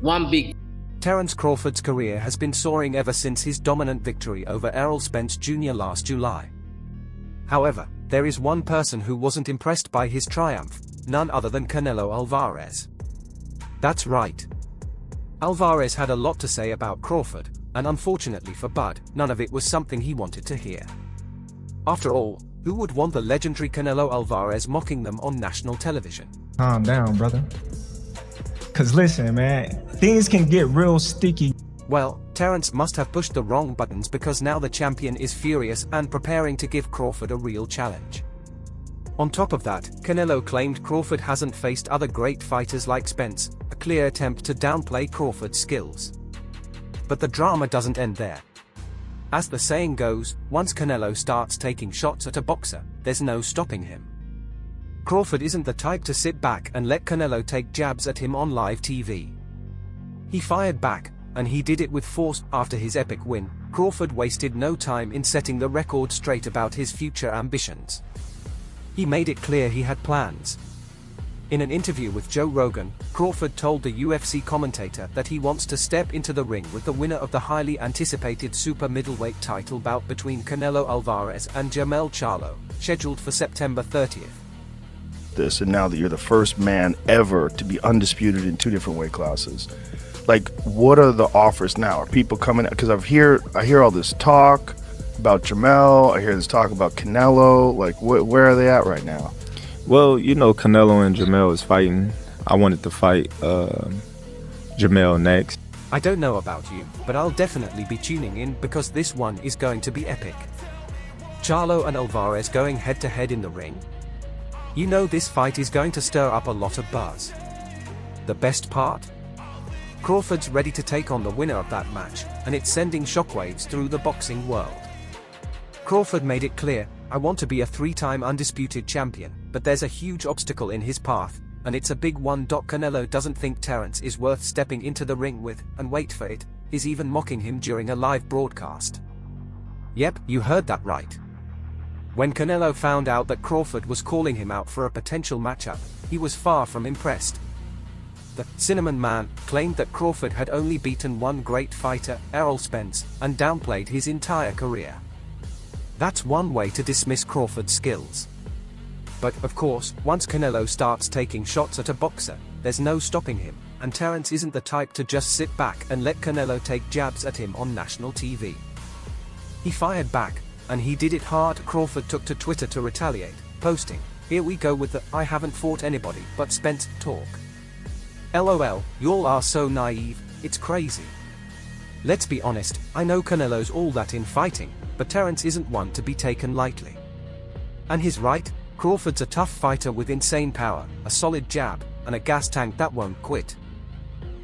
one big. Terence Crawford's career has been soaring ever since his dominant victory over Errol Spence Jr. last July. However, there is one person who wasn't impressed by his triumph, none other than Canelo Alvarez. That's right. Alvarez had a lot to say about Crawford, and unfortunately for Bud, none of it was something he wanted to hear. After all, who would want the legendary Canelo Alvarez mocking them on national television? Calm down, brother. Cause listen, man, things can get real sticky. Well, Terence must have pushed the wrong buttons because now the champion is furious and preparing to give Crawford a real challenge. On top of that, Canelo claimed Crawford hasn't faced other great fighters like Spence, a clear attempt to downplay Crawford's skills. But the drama doesn't end there. As the saying goes, once Canelo starts taking shots at a boxer, there's no stopping him. Crawford isn't the type to sit back and let Canelo take jabs at him on live TV. He fired back, and he did it with force. After his epic win, Crawford wasted no time in setting the record straight about his future ambitions. He made it clear he had plans. In an interview with Joe Rogan, Crawford told the UFC commentator that he wants to step into the ring with the winner of the highly anticipated super middleweight title bout between Canelo Alvarez and Jermell Charlo, scheduled for September 30th. And now that you're the first man ever to be undisputed in 2 different weight classes, like, what are the offers now? Are people coming? Because I hear all this talk about Jermell, I hear this talk about Canelo. Like, where are they at right now? Well, you know, Canelo and Jermell is fighting. I wanted to fight Jermell next. I don't know about you, but I'll definitely be tuning in because this one is going to be epic. Charlo and Alvarez going head to head in the ring. You know this fight is going to stir up a lot of buzz. The best part? Crawford's ready to take on the winner of that match, and it's sending shockwaves through the boxing world. Crawford made it clear, I want to be a 3-time undisputed champion, but there's a huge obstacle in his path, and it's a big one. Canelo doesn't think Terence is worth stepping into the ring with, and wait for it, is even mocking him during a live broadcast. Yep, you heard that right. When Canelo found out that Crawford was calling him out for a potential matchup, he was far from impressed. The Cinnamon Man claimed that Crawford had only beaten one great fighter, Errol Spence, and downplayed his entire career. That's one way to dismiss Crawford's skills. But, of course, once Canelo starts taking shots at a boxer, there's no stopping him, and Terence isn't the type to just sit back and let Canelo take jabs at him on national TV. He fired back, and he did it hard. Crawford took to Twitter to retaliate, posting, "Here we go with the 'I haven't fought anybody but Spence' talk. LOL, y'all are so naive, it's crazy. Let's be honest, I know Canelo's all that in fighting, but Terence isn't one to be taken lightly." And he's right, Crawford's a tough fighter with insane power, a solid jab, and a gas tank that won't quit.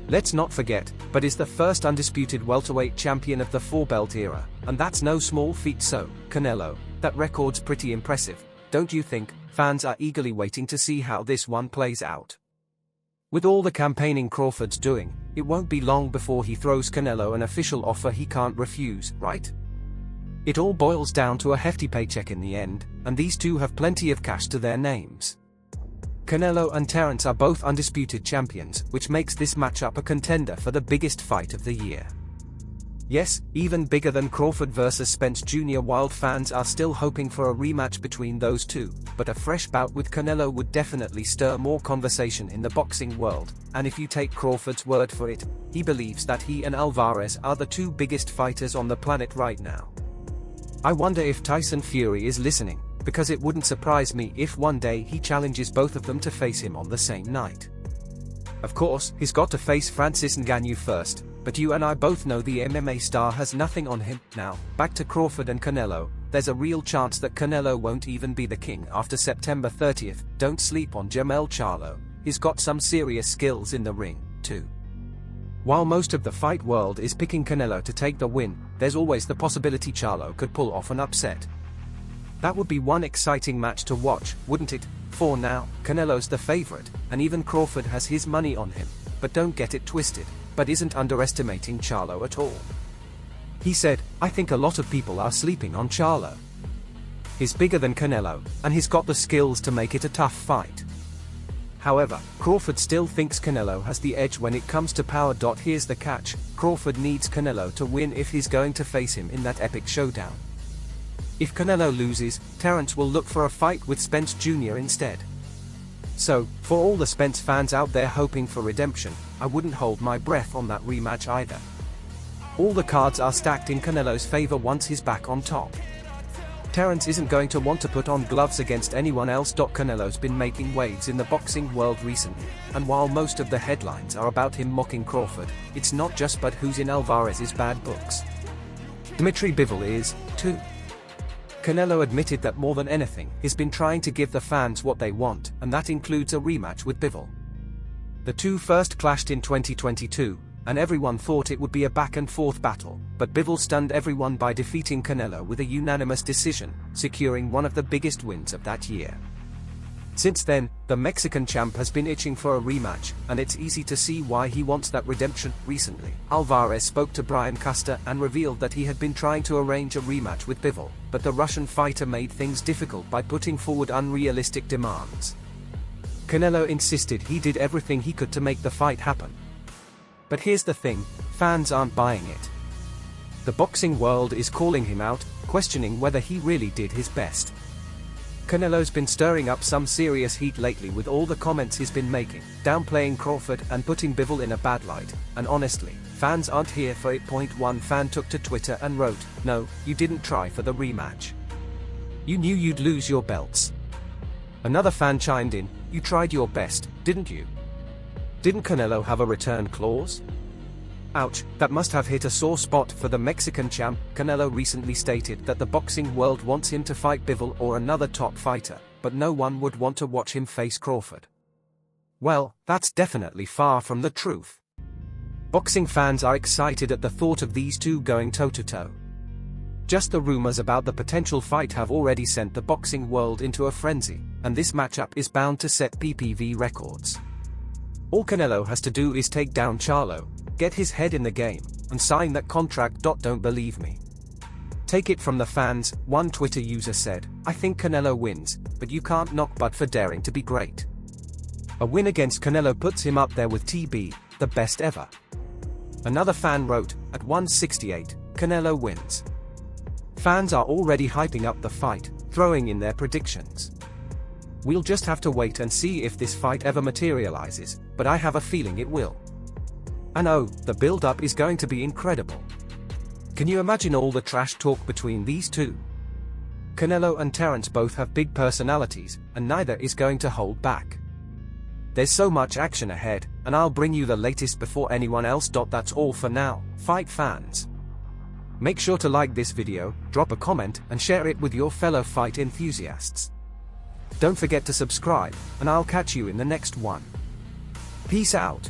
Let's not forget, Bud is the first undisputed welterweight champion of the 4-belt era, and that's no small feat. So, Canelo, that record's pretty impressive, don't you think? Fans are eagerly waiting to see how this one plays out. With all the campaigning Crawford's doing, it won't be long before he throws Canelo an official offer he can't refuse, right? It all boils down to a hefty paycheck in the end, and these two have plenty of cash to their names. Canelo and Terence are both undisputed champions, which makes this matchup a contender for the biggest fight of the year. Yes, even bigger than Crawford vs Spence Jr. Wild fans are still hoping for a rematch between those two, but a fresh bout with Canelo would definitely stir more conversation in the boxing world, and if you take Crawford's word for it, he believes that he and Alvarez are the 2 biggest fighters on the planet right now. I wonder if Tyson Fury is listening, because it wouldn't surprise me if one day he challenges both of them to face him on the same night. Of course, he's got to face Francis Ngannou first, but you and I both know the MMA star has nothing on him. Now, back to Crawford and Canelo, there's a real chance that Canelo won't even be the king after September 30th. Don't sleep on Jermell Charlo, he's got some serious skills in the ring, too. While most of the fight world is picking Canelo to take the win, there's always the possibility Charlo could pull off an upset. That would be one exciting match to watch, wouldn't it? For now, Canelo's the favorite, and even Crawford has his money on him, but don't get it twisted, Bud isn't underestimating Charlo at all. He said, "I think a lot of people are sleeping on Charlo. He's bigger than Canelo, and he's got the skills to make it a tough fight." However, Crawford still thinks Canelo has the edge when it comes to power. Here's the catch: Crawford needs Canelo to win if he's going to face him in that epic showdown. If Canelo loses, Terence will look for a fight with Spence Jr. instead. So, for all the Spence fans out there hoping for redemption, I wouldn't hold my breath on that rematch either. All the cards are stacked in Canelo's favor once he's back on top. Terence isn't going to want to put on gloves against anyone else. Canelo's been making waves in the boxing world recently, and while most of the headlines are about him mocking Crawford, it's not just but who's in Alvarez's bad books. Dimitri Bivol is, too. Canelo admitted that more than anything, he's been trying to give the fans what they want, and that includes a rematch with Bivol. The two first clashed in 2022, and everyone thought it would be a back-and-forth battle, but Bivol stunned everyone by defeating Canelo with a unanimous decision, securing one of the biggest wins of that year. Since then, the Mexican champ has been itching for a rematch, and it's easy to see why he wants that redemption. Recently, Alvarez spoke to Brian Custer and revealed that he had been trying to arrange a rematch with Bivol, but the Russian fighter made things difficult by putting forward unrealistic demands. Canelo insisted he did everything he could to make the fight happen. But here's the thing, fans aren't buying it. The boxing world is calling him out, questioning whether he really did his best. Canelo's been stirring up some serious heat lately with all the comments he's been making, downplaying Crawford and putting Bivol in a bad light, and honestly, fans aren't here for it. One fan took to Twitter and wrote, "No, you didn't try for the rematch. You knew you'd lose your belts." Another fan chimed in, "You tried your best, didn't you? Didn't Canelo have a return clause?" Ouch, that must have hit a sore spot for the Mexican champ. Canelo recently stated that the boxing world wants him to fight Bivol or another top fighter, but no one would want to watch him face Crawford. Well, that's definitely far from the truth. Boxing fans are excited at the thought of these two going toe-to-toe. Just the rumors about the potential fight have already sent the boxing world into a frenzy, and this matchup is bound to set PPV records. All Canelo has to do is take down Charlo, get his head in the game, and sign that contract. Don't believe me? Take it from the fans. One Twitter user said, "I think Canelo wins, but you can't knock Bud for daring to be great. A win against Canelo puts him up there with TB, the best ever." Another fan wrote, "At 168, Canelo wins." Fans are already hyping up the fight, throwing in their predictions. We'll just have to wait and see if this fight ever materializes, but I have a feeling it will. And oh, the build-up is going to be incredible. Can you imagine all the trash talk between these two? Canelo and Terence both have big personalities, and neither is going to hold back. There's so much action ahead, and I'll bring you the latest before anyone else. That's all for now, fight fans. Make sure to like this video, drop a comment, and share it with your fellow fight enthusiasts. Don't forget to subscribe, and I'll catch you in the next one. Peace out.